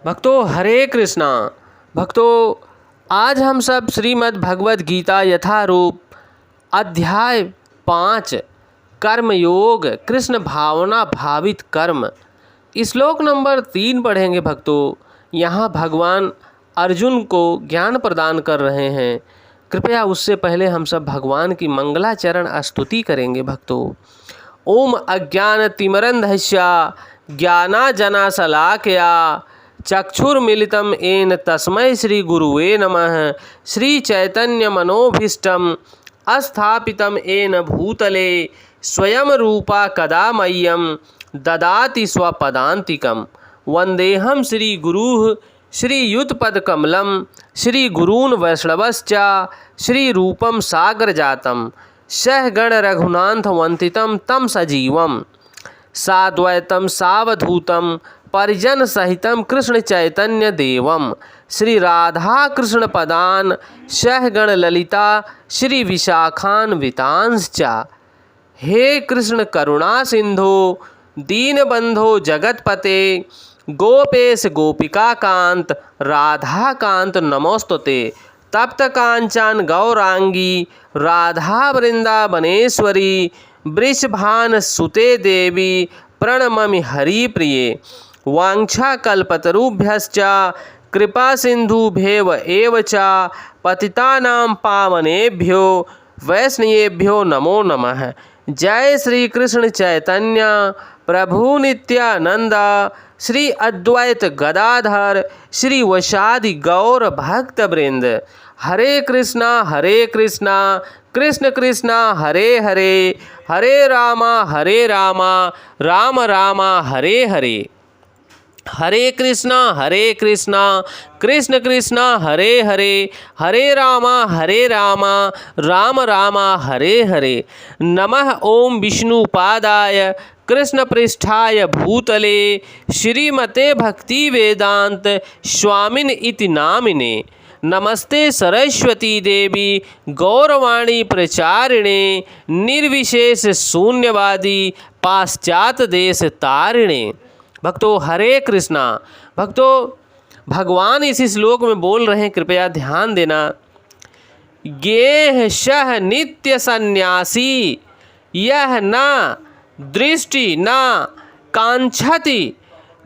भक्तों हरे कृष्णा। भक्तों आज हम सब श्रीमद् भगवद गीता यथारूप अध्याय 5 कर्म योग कृष्ण भावना भावित कर्म श्लोक नंबर 3 पढ़ेंगे। भक्तों यहाँ भगवान अर्जुन को ज्ञान प्रदान कर रहे हैं। कृपया उससे पहले हम सब भगवान की मंगलाचरण स्तुति करेंगे। भक्तों ओम अज्ञानतिमिरन्धस्य ज्ञानांजनशलाकया चक्षुर्मिलितं येन तस्मै श्री गुरुवे नमः। श्री चैतन्य मनोभीष्टं स्थापितं येन भूतले स्वयं रूपा कदा मह्यं ददाति स्वपदान्तिकं। वन्देऽहं श्री गुरुः श्रीयुतपदकमलं श्री गुरून् वैष्णवश्च श्री रूपं सागरजातं सहगण रघुनाथ वंदितं तं सजीवं साद्वैतं सावधूतं परिजन सहितं कृष्ण चैतन्य देवं श्री राधा कृष्ण पदान सहगण ललिता श्री विशाखान्वितांश्च। हे कृष्ण करुणा सिंधो दीनबंधो जगतपते गोपेश गोपिकाकांत राधाकांत नमोस्तुते। तप्त कांचन गौरांगी राधा वृंदावनेश्वरी वृषभान सुते देवी प्रणममि हरिप्रिये। वाञ्छाकल्पतरुभ्यश्च कृपा सिन्धुभ्येव एव च पतितानां पावनेभ्यो वैष्णवेभ्यो नमो नमः। जय श्री कृष्ण चैतन्य प्रभु नित्यानंद श्री अद्वैत गदाधर श्री वशादि गौर भक्त वृंद। हरे कृष्णा कृष्ण कृष्णा हरे हरे हरे रामा राम रामा हरे हरे। हरे कृष्णा कृष्ण कृष्णा हरे हरे हरे रामा राम रामा हरे हरे। नमः ओम विष्णुपादाय कृष्ण पृष्ठाय भूतले श्रीमते भक्ति वेदांत स्वामिन इति नामिने। नमस्ते सरस्वती देवी गौरवाणी प्रचारिणे निर्विशेष शून्यवादी पाश्चात्य देश तारिणे। भक्तों हरे कृष्णा। भक्तों भगवान इस श्लोक में बोल रहे हैं, कृपया ध्यान देना। गेह शह नित्य सन्यासी यह न दृष्टि न कांक्षति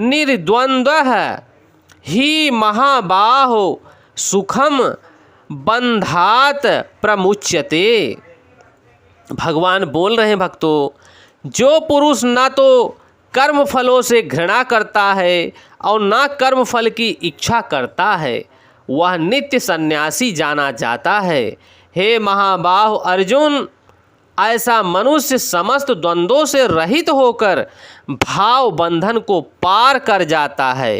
निर्द्वंद्व ही महाबाहो सुखम बंधात प्रमुच्यते। भगवान बोल रहे हैं भक्तों, जो पुरुष ना तो कर्म फलों से घृणा करता है और ना कर्म फल की इच्छा करता है, वह नित्य सन्यासी जाना जाता है। हे महाबाहो अर्जुन, ऐसा मनुष्य समस्त द्वंद्वों से रहित होकर भाव बंधन को पार कर जाता है,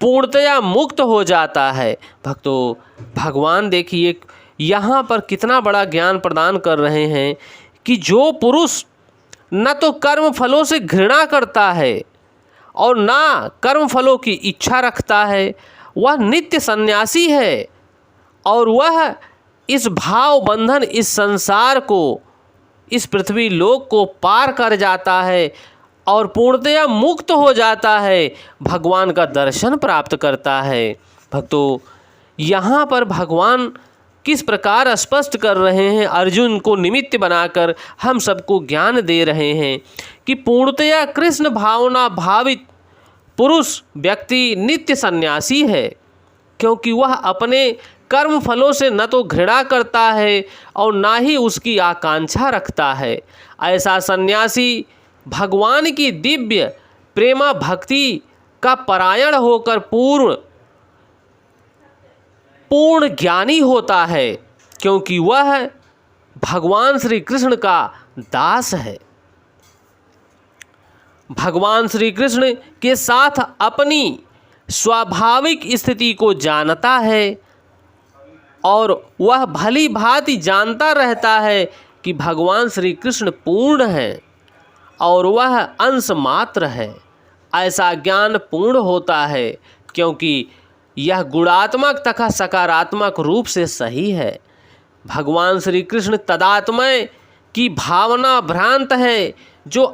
पूर्णतया मुक्त हो जाता है। भक्तों भगवान देखिए यहाँ पर कितना बड़ा ज्ञान प्रदान कर रहे हैं कि जो पुरुष न तो कर्म फलों से घृणा करता है और ना कर्म फलों की इच्छा रखता है, वह नित्य सन्यासी है और वह इस भाव बंधन इस संसार को इस पृथ्वी लोक को पार कर जाता है और पूर्णतया मुक्त हो जाता है, भगवान का दर्शन प्राप्त करता है। भक्तों यहाँ पर भगवान किस प्रकार स्पष्ट कर रहे हैं, अर्जुन को निमित्त बनाकर हम सबको ज्ञान दे रहे हैं कि पूर्णतया कृष्ण भावना भावित पुरुष व्यक्ति नित्य सन्यासी है, क्योंकि वह अपने कर्म फलों से न तो घृणा करता है और ना ही उसकी आकांक्षा रखता है। ऐसा सन्यासी भगवान की दिव्य प्रेमा भक्ति का परायण होकर पूर्ण ज्ञानी होता है, क्योंकि वह भगवान श्री कृष्ण का दास है। भगवान श्री कृष्ण के साथ अपनी स्वाभाविक स्थिति को जानता है और वह भली भांति जानता रहता है कि भगवान श्री कृष्ण पूर्ण हैं और वह अंश मात्र है। ऐसा ज्ञान पूर्ण होता है क्योंकि यह गुणात्मक तथा सकारात्मक रूप से सही है। भगवान श्री कृष्ण तदात्मय की भावना भ्रांत है, जो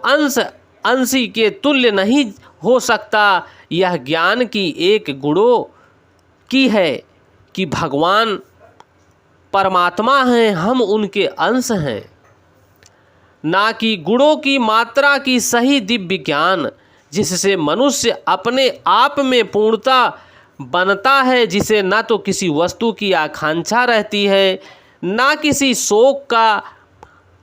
अंशी के तुल्य नहीं हो सकता यह ज्ञान की एक गुणों की है कि भगवान परमात्मा हैं, हम उनके अंश हैं, ना कि गुणों की मात्रा की सही दिव्य ज्ञान जिससे मनुष्य अपने आप में पूर्णता बनता है, जिसे ना तो किसी वस्तु की आकांक्षा रहती है, ना किसी शोक का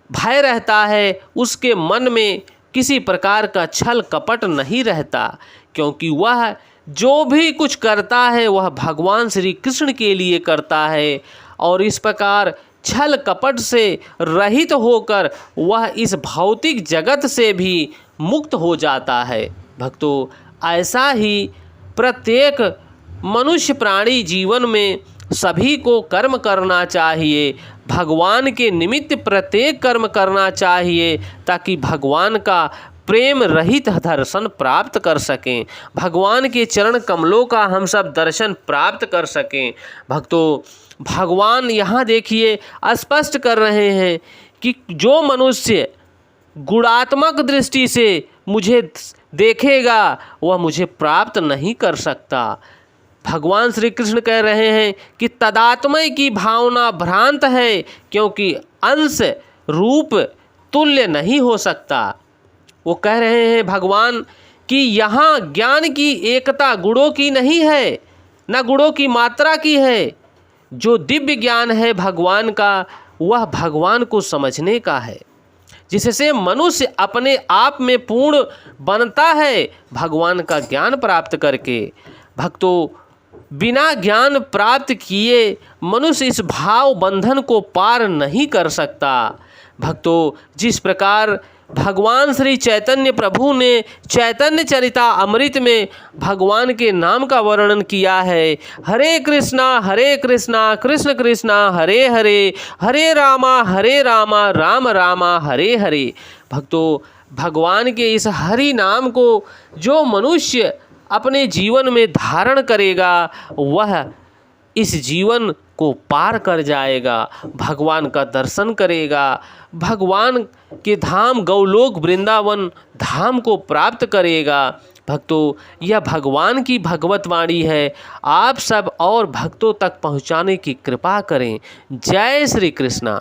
भय रहता है, उसके मन में किसी प्रकार का छल कपट नहीं रहता, क्योंकि वह जो भी कुछ करता है वह भगवान श्री कृष्ण के लिए करता है। और इस प्रकार छल कपट से रहित होकर वह इस भौतिक जगत से भी मुक्त हो जाता है। भक्तों, ऐसा ही प्रत्येक मनुष्य प्राणी जीवन में सभी को कर्म करना चाहिए, भगवान के निमित्त प्रत्येक कर्म करना चाहिए, ताकि भगवान का प्रेम रहित दर्शन प्राप्त कर सकें, भगवान के चरण कमलों का हम सब दर्शन प्राप्त कर सकें। भक्तों, भगवान यहाँ देखिए स्पष्ट कर रहे हैं कि जो मनुष्य गुणात्मक दृष्टि से मुझे देखेगा वह मुझे प्राप्त नहीं कर सकता। भगवान श्री कृष्ण कह रहे हैं कि तदात्मय की भावना भ्रांत है, क्योंकि अंश रूप तुल्य नहीं हो सकता। वो कह रहे हैं भगवान कि यहाँ ज्ञान की एकता गुणों की नहीं है, न गुणों की मात्रा की है। जो दिव्य ज्ञान है भगवान का, वह भगवान को समझने का है, जिससे मनुष्य अपने आप में पूर्ण बनता है भगवान का ज्ञान प्राप्त करके। भक्तों, बिना ज्ञान प्राप्त किए मनुष्य इस भाव बंधन को पार नहीं कर सकता। भक्तों, जिस प्रकार भगवान श्री चैतन्य प्रभु ने चैतन्य चरिता अमृत में भगवान के नाम का वर्णन किया है, हरे कृष्णा कृष्ण कृष्णा हरे हरे, हरे रामा राम रामा हरे हरे। भक्तों, भगवान के इस हरि नाम को जो मनुष्य अपने जीवन में धारण करेगा वह इस जीवन को पार कर जाएगा, भगवान का दर्शन करेगा, भगवान के धाम गौलोक वृंदावन धाम को प्राप्त करेगा। भक्तों, यह भगवान की भगवत वाणी है, आप सब और भक्तों तक पहुँचाने की कृपा करें। जय श्री कृष्णा।